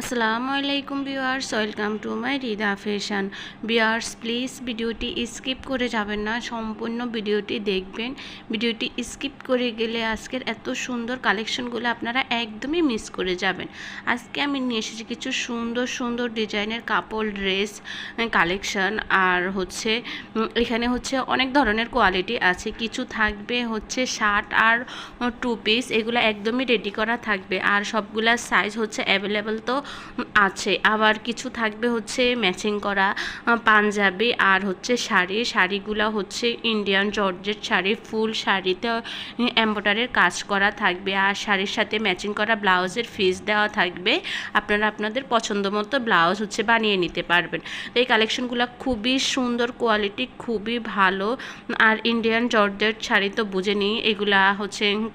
আসসালামু আলাইকুম viewers, welcome to my Rida fashion. Viewers, please ভিডিওটি স্কিপ করে যাবেন না, সম্পূর্ণ ভিডিওটি দেখবেন। ভিডিওটি স্কিপ করে গেলে আজকের এত সুন্দর কালেকশনগুলো আপনারা একদমই মিস করে যাবেন। আজকে আমি নিয়ে এসেছি কিছু সুন্দর সুন্দর ডিজাইনের কাপড় ড্রেস কালেকশন। আর এখানে অনেক ধরনের কোয়ালিটি আছে। কিছু থাকবে শার্ট আর টু পিস, এগুলো একদমই রেডি করা থাকবে। আর সবগুলা সাইজ অ্যাভেলেবেল তো আছে। আবার কিছু থাকবে ম্যাচিং করা পাঞ্জাবি আর শাড়িগুলো ইন্ডিয়ান জর্জেট শাড়ি, ফুল শাড়িতে এমব্রয়ডারির কাজ করা থাকবে। আর শাড়ির সাথে ম্যাচিং করা ব্লাউজের পিস দেওয়া থাকবে। আপনারা আপনাদের পছন্দ মতো ব্লাউজ বানিয়ে নিতে পারবেন। এই কালেকশনগুলো খুবই সুন্দর, কোয়ালিটি খুবই ভালো। আর ইন্ডিয়ান জর্জেট শাড়ি তো বুঝে নিই, এগুলা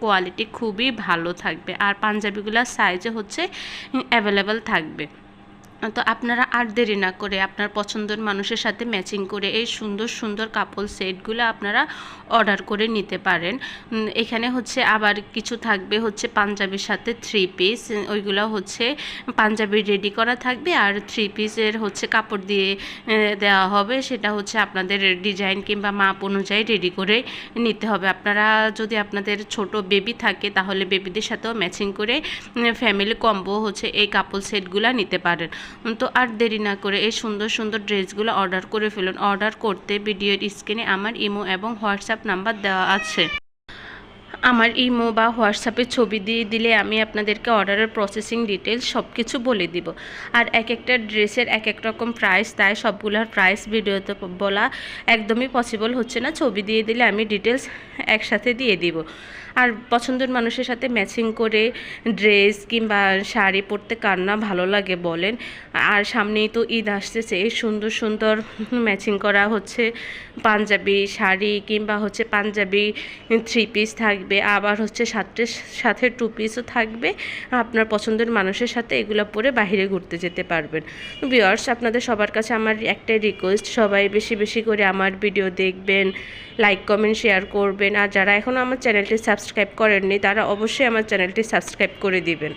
কোয়ালিটি খুবই ভালো থাকবে। আর পাঞ্জাবিগুলো সাইজে অ্যাভেলেবেল থাকবে। তো আপনারা আর দেরি না করে আপনার পছন্দের মানুষের সাথে ম্যাচিং করে এই সুন্দর সুন্দর কাপড় সেটগুলো আপনারা অর্ডার করে নিতে পারেন। এখানে আবার কিছু থাকবে পাঞ্জাবির সাথে থ্রি পিস, ওইগুলো পাঞ্জাবি রেডি করা থাকবে। আর থ্রি পিসের কাপড় দিয়ে দেওয়া হবে, সেটা আপনাদের ডিজাইন কিংবা মাপ অনুযায়ী রেডি করে নিতে হবে। আপনারা যদি আপনাদের ছোট বেবি থাকে তাহলে বেবিদের সাথেও ম্যাচিং করে ফ্যামিলি কম্বো এই কাপড় সেটগুলো নিতে পারেন। তো আর দেরি না করে এই সুন্দর সুন্দর ড্রেসগুলো অর্ডার করে ফেলুন। অর্ডার করতে ভিডিওর স্ক্রিনে আমার ইমো এবং হোয়াটসঅ্যাপ নাম্বার দেওয়া আছে। আমার ইমো বা হোয়াটসঅ্যাপে ছবি দিয়ে দিলে আমি আপনাদেরকে অর্ডারের প্রসেসিং ডিটেলস সব কিছু বলে দিব। আর এক একটা ড্রেসের এক এক রকম প্রাইস, তাই সবগুলোর প্রাইস ভিডিওতে বলা একদমই পসিবল হচ্ছে না। ছবি দিয়ে দিলে আমি ডিটেলস একসাথে দিয়ে দিব। আর পছন্দের মানুষের সাথে ম্যাচিং করে ড্রেস কিংবা শাড়ি পরতে কার না ভালো লাগে বলেন। আর সামনেই তো ঈদ আসতেছে, এই সুন্দর সুন্দর ম্যাচিং করা পাঞ্জাবি শাড়ি কিংবা পাঞ্জাবি থ্রি পিস থাকবে। আবার সাথে টু পিসও থাকবে। আপনার পছন্দের মানুষের সাথে এগুলো পরে বাইরে ঘুরতে যেতে পারবেন। ভিউয়ার্স, আপনাদের সবার কাছে আমার একটাই রিকোয়েস্ট, সবাই বেশি বেশি করে আমার ভিডিও দেখবেন, লাইক কমেন্ট শেয়ার করবেন। আর যারা এখনও আমার চ্যানেলটি সাবস্ক্রাইব করেননি তারা অবশ্যই আমার চ্যানেলটি সাবস্ক্রাইব করে দিবেন।